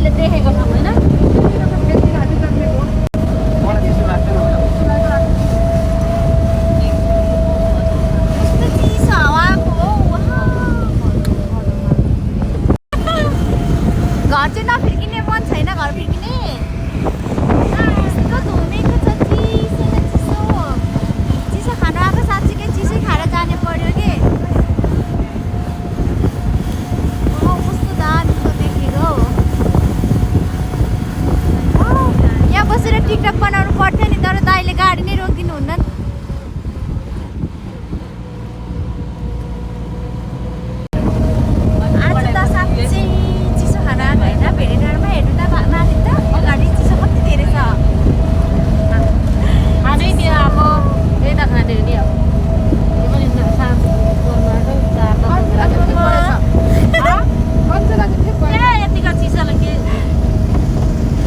मैले देखेको ठाउँ होइन घर चाहिँ नफिर्किने मन छैन घर फिर्किने यस्तो धुमेको छ चिसो न चिसो चिसो खानु आएको साँच्चीकै चिसै खाएर जाने पर्यो कि कस्तो दामीको देखेको हौ यहाँ बसेर टिकटक बनाउनु पर्थ्यो नि तर दाइले गाडी नै रोकिदिनु हुन्न आज त साँच्चै चिसो खान आएको होइन भेडेटारमा हेर्नु त माथि त अगाडि चिसो कति धेरै छ खानै दियो अब त्यही त खाने हो नि अब त्यो पनि साँझ यतिको चिसोले के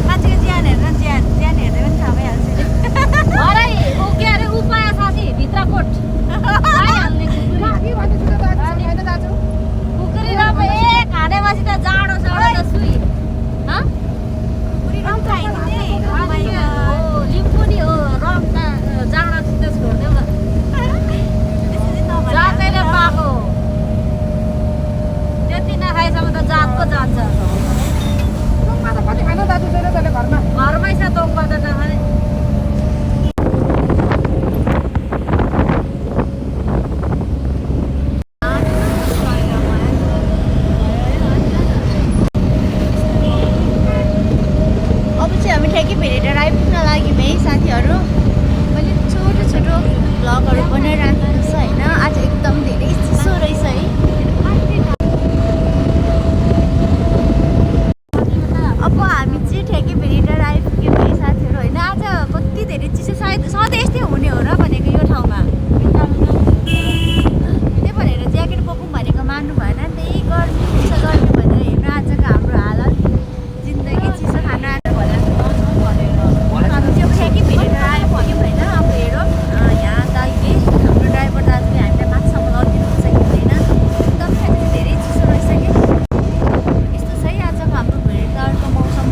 मान्छेको ज्यान हेर्न ज्यान हेर्दै पनि थाहा भइहाल्छ नि भरै ऊ के अरे ऊ पायो साथी भित्र कोट आइहाल्ने कुकुरी रम ए खानेपछि त जाडो जाडो त सुई पुरी रम खाइदिने लिम्बू नि हो रम त जाडोसित छोडिदेऊ न जाँदैन पाएको त्यति नखाएसम्म त जात पो जान्छ घरमै छ तोङमा त नखाने अब चाहिँ हामी ठ्याक्कै भेडेटार आइपुग्न लाग्यौँ है साथीहरू मैले छोटो छोटो भ्लगहरू बनाइराखेको छ होइन आज एकदम धेरै चिसो रहेछ है अब हामी चाहिँ ठ्याक्कै भेडेटार आइपुग्यौँ है साथीहरू होइन आज कति धेरै चिसो सायद सधैँ यस्तै हुने हो र भनेको यो ठाउँमा त्यही भनेर ज्याकेट बोकौँ भनेको मान्नु भएन त्यही गर्मी चिसो गर्मी भनेर हेर्नु आजको हाम्रो हालत जिन्दगी चिसो खान हामी चाहिँ अब ठ्याक्कै भेडेटार आइपुग्यौँ होइन अब हेरौँ यहाँ दाइले हाम्रो ड्राइभर दाजुले हामीलाई माथिसम्म लगिदिनुहुन्छ कि हुँदैन एकदम ठ्याक्कै धेरै चिसो रहेछ कि यस्तो छ है आजको हाम्रो भेडेटारको मौसम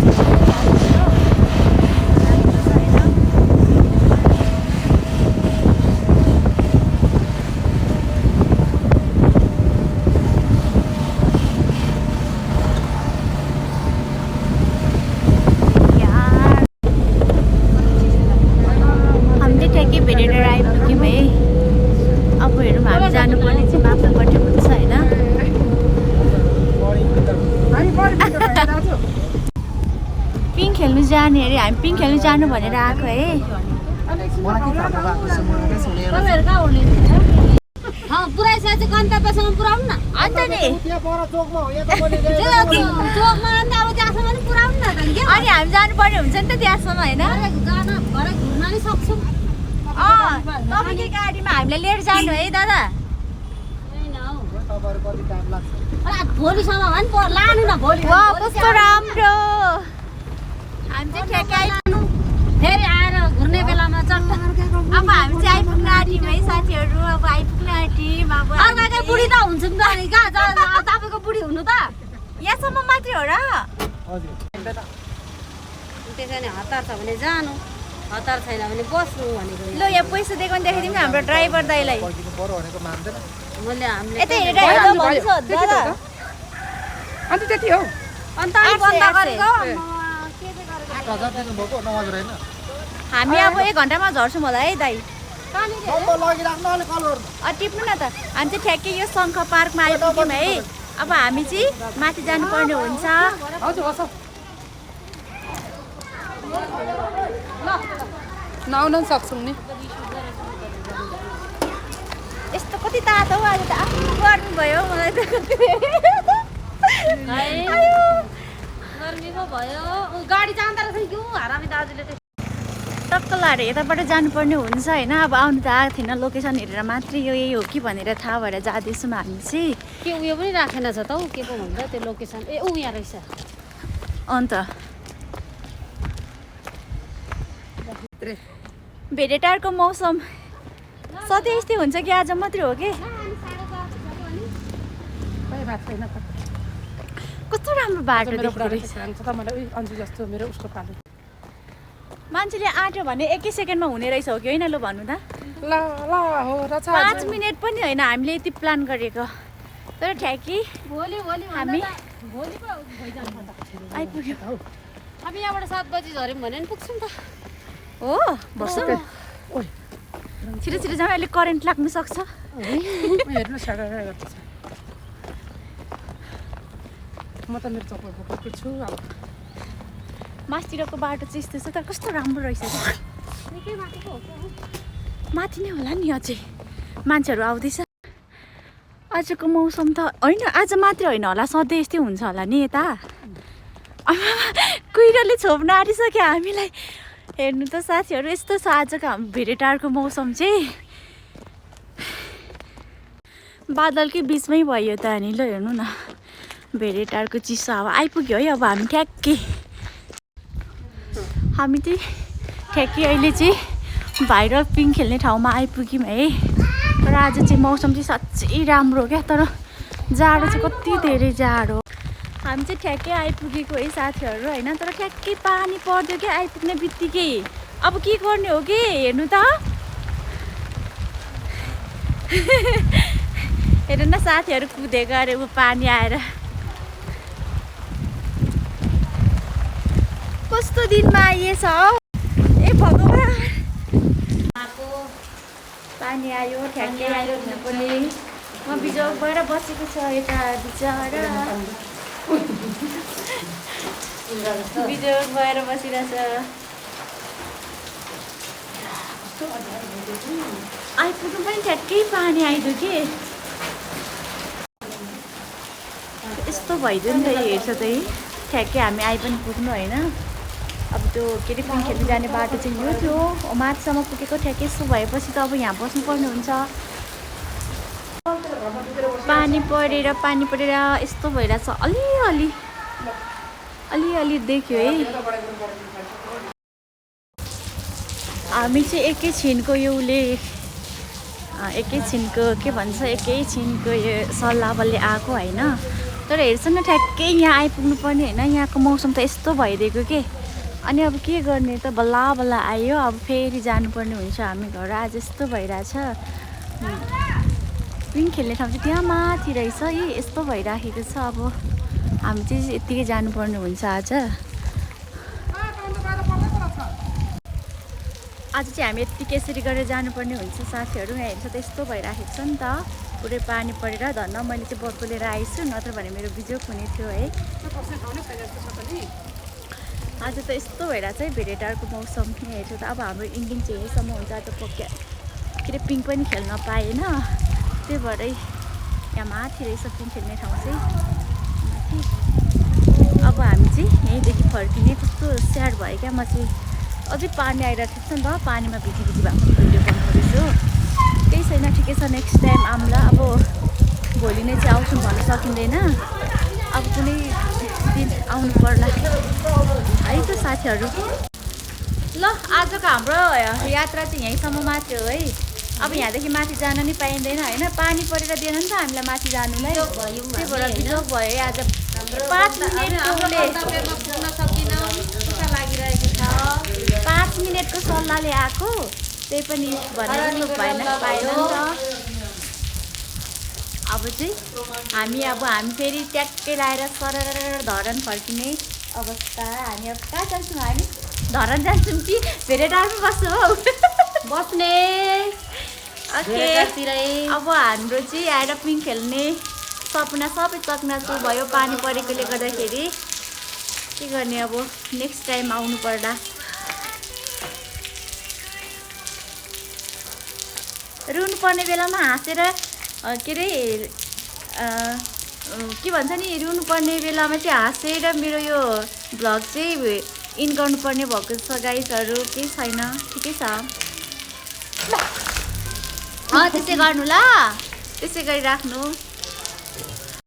हामीले ठ्याक्कै भेडेटार आइपुग्यौँ है अब हेरौँ हामी जानुपर्ने चाहिँ माथिल्लोपट्टि हुन्छ होइन पिङ खेल्नु जाने अरे हामी पिङ खेल्नु जानु भनेर आएको है तपाईँहरू कहाँ हुने पुऱ्याइसकेको चाहिँ गन्तव्यसम्म पुऱ्याउनु न अन्त नि चोकमा अन्त अब त्यहाँसम्म पनि पुऱ्याउनु न त के अनि हामी जानुपर्ने हुन्छ नि त त्यहाँसम्म होइन जान भरे घुम्न नि सक्छौँ तपाईँकै गाडीमा हामीलाई लिएर जानु है दादा भोलिसम्म भए नि लानु न भोलि वा कस्तो राम्रो हामी चाहिँ ठ्याक्कै फेरि आएर घुर्ने बेलामा चट्ट अब हामी चाहिँ आइपुग्न आँट्यौँ है साथीहरू अब आइपुग्न आँट्यौँ अब अर्काकै बुढी त हुन्छ नि त अनि कहाँ तपाईँको बुढी हुनु त यहाँसम्म मात्रै हो र त्यसो भने हतार छ भने जानु हतार छैन भने बस्नु भनेको ल यहाँ पैसा दिएको नि देखाइदिउँ न हाम्रो ड्राइभर दाइलाई मैले हामीले यतै हेरेर हेर्दा भन्छ दादा अन्त त्यति हो अन्त अनि बन्द गरेको हामी अब 1 घन्टामा झर्छौँ होला है दाइ टिप्नु न त हामी चाहिँ ठ्याक्कै यो शङ्ख पार्कमा आइपुग्यौँ है अब हामी चाहिँ माथि जानुपर्ने हुन्छ नआउन पनि सक्छौँ नि यस्तो कति तातो हौ आज त आफ्नो गर्मी भयो मलाई त गर्मी पो भयो गाडी जाँदा रहेछ यो हरामी दाजुले टक्क लाएर यताबाट जानुपर्ने हुन्छ होइन अब आउनु त आएको थिएन लोकेसन हेरेर मात्रै यो यही हो कि भनेर थाहा भएर जाँदैछौँ हामी चाहिँ के उयो पनि राखेन छ त हौ के पो भन्छ त्यो लोकेसन ए ऊ यहाँ रहेछ अन्त भेडेटारको मौसम सधैँ यस्तै हुन्छ कि आज मात्रै हो कि कस्तो राम्रो बाटो मेरो बुढा देखिरहेछ। रहेछ त मलाई अन्जु जस्तो मेरो उसको पालो मान्छेले आँट्यो भने एकै सेकेन्डमा हुने रहेछ हो कि होइन लु भन्नु त। ल ल हो र 5 मिनट पनि होइन हामीले यति प्लान गरेको, तर ठ्याक्कै भोलि हामी भोलि पो भइजान्छ त। आइपुग्यो। अब यहाँबाट 7 बजी झऱ्यौँ भने नि पुग्छौँ त। हो बस्छ ओइ छिटो छिटो जाउँ, अहिले करेन्ट लाग्नु सक्छ। हेर्नु साडा गर्दैछ म त मेरो चप्पल बोकेको छु अब माथितिरको बाटो चाहिँ यस्तो छ तर कस्तो राम्रो रहेछ क्या। निकै माथि पो हो क्या। माथि नै होला नि अझै मान्छेहरू आउँदैछ। आजको मौसम त होइन आज मात्रै होइन होला, सधैँ यस्तै हुन्छ होला नि यता। कुहिरोले छोप्न आँटिसक्यो हामीलाई। हेर्नु त साथीहरू यस्तो छ आजको हाम्रो भेरेटारको मौसम चाहिँ। बादलकै बिचमै भयो त नि, ल हेर्नु न भेरेटारको चिसो हावा आइपुग्यो है। अब हामी ठ्याक्कै अहिले चाहिँ भाइरल पिङ खेल्ने ठाउँमा आइपुग्यौँ है। तर आज चाहिँ मौसम चाहिँ साँच्चै राम्रो क्या, तर जाडो चाहिँ कति धेरै जाडो। हामी चाहिँ ठ्याक्कै आइपुगेको है साथीहरू होइन, तर ठ्याक्कै पानी पर्यो क्या आइपुग्ने बित्तिकै। अब के गर्ने हो कि हेर्नु त हेर्नु न साथीहरू कुदेको अरे ऊ पानी आएर। कस्तो दिनमा आइएछ हौ ए भगवान्। पानी आयो ठ्याक्कै आयो पनि। म बिजोगबाट बसेको छ यता बिचरा, बिजोग भएर बसिरहेछ। आइपुग्नु पनि ठ्याक्कै पानी आइदियो कि यस्तो भइदियो नि त। हेर्छ त ठ्याक्कै हामी आइ पनि पुग्नु होइन। अब त्यो के अरे पिङ खेल्नु जाने बाटो चाहिँ यो थियो, माथिसम्म पुगेको ठ्याक्कै। यस्तो भएपछि त अब यहाँ बस्नुपर्ने हुन्छ। पानी परेर यस्तो भइरहेछ। अलिअलि देख्यो है। हामी चाहिँ एकैछिनको के भन्छ एकैछिनको यो सल्लाहले आएको होइन। तर हेर्छ न ठ्याक्कै यहाँ आइपुग्नु पर्ने होइन। यहाँको मौसम त यस्तो भइदिएको के। अनि अब के गर्ने त, बल्ल आयो। अब फेरि जानुपर्ने हुन्छ हामी घर। आज यस्तो भइरहेछ। पिङ खेल्ने ठाउँ चाहिँ त्यहाँ माथि रहेछ है, यस्तो भइराखेको छ। अब हामी चाहिँ यत्तिकै जानुपर्ने हुन्छ आज। चाहिँ हामी यत्तिकै यसरी गरेर जानुपर्ने हुन्छ साथीहरू। यहाँ हेर्छ त यस्तो भइराखेको छ नि त, पुरै पानी परेर। धन्न मैले चाहिँ बोतल लिएर आइछु, नत्र भने मेरो बिजोग हुने थियो है। आज त यस्तो भइरहेछ है भेरेटारको मौसम। यहाँ हेर्छु त अब हाम्रो इन्डिङ चाहिँ यहीँसम्म हुन्छ। आज के अरे पिङ पनि खेल्न पाएन, त्यही भएरै यहाँ माथि रहेछ पिङ खेल्ने ठाउँ चाहिँ माथि। अब हामी चाहिँ यहीँदेखि फर्किने। कस्तो स्याड भयो क्या म चाहिँ। अझै पानी आइरहेको छ नि त, पानीमा भिजी भएको भिडियो बनाउँदैछु। त्यही छैन, ठिकै छ। नेक्स्ट टाइम आउँला। अब भोलि नै चाहिँ आउँछौँ भन्न सकिँदैन। अब कुनै दिन आउनु पर्ला है त साथीहरू। ल आजको हाम्रो यात्रा चाहिँ यहीँसम्म मात्र हो है। अब यहाँदेखि माथि जान नि पाइँदैन होइन। पानी परेर दिएन नि त हामीलाई माथि जानुलाई, त्यही भएर बिजोग भयो है आज। 5 मिनटको सल्लाहले आएको, त्यही पनि भन्नु पाएन नि त। अब चाहिँ हामी फेरि ट्याक्कै लाएर सरर धरान फर्किने अवस्था। हामी अब कहाँ जान्छौँ? हामी धरान जान्छौँ कि भेरेटारमा बस्छौँ हौ बस्ने। ओके अब हाम्रो चाहिँ आएर पिङ खेल्ने सपना सबै चकनाचुर भयो पानी परेकोले गर्दाखेरि। के गर्ने अब नेक्स्ट टाइम आउनु पर्दा। रुनु पर्ने बेलामा हाँसेर के अरे के भन्छ नि, रुनु पर्ने बेलामा चाहिँ हाँसेर मेरो यो भ्लग चाहिँ इन गर्नुपर्ने भएको छ गाइजहरू। केही छैन, ठिकै छ। त्यसै गर्नु ल, त्यसै गरी राख्नु।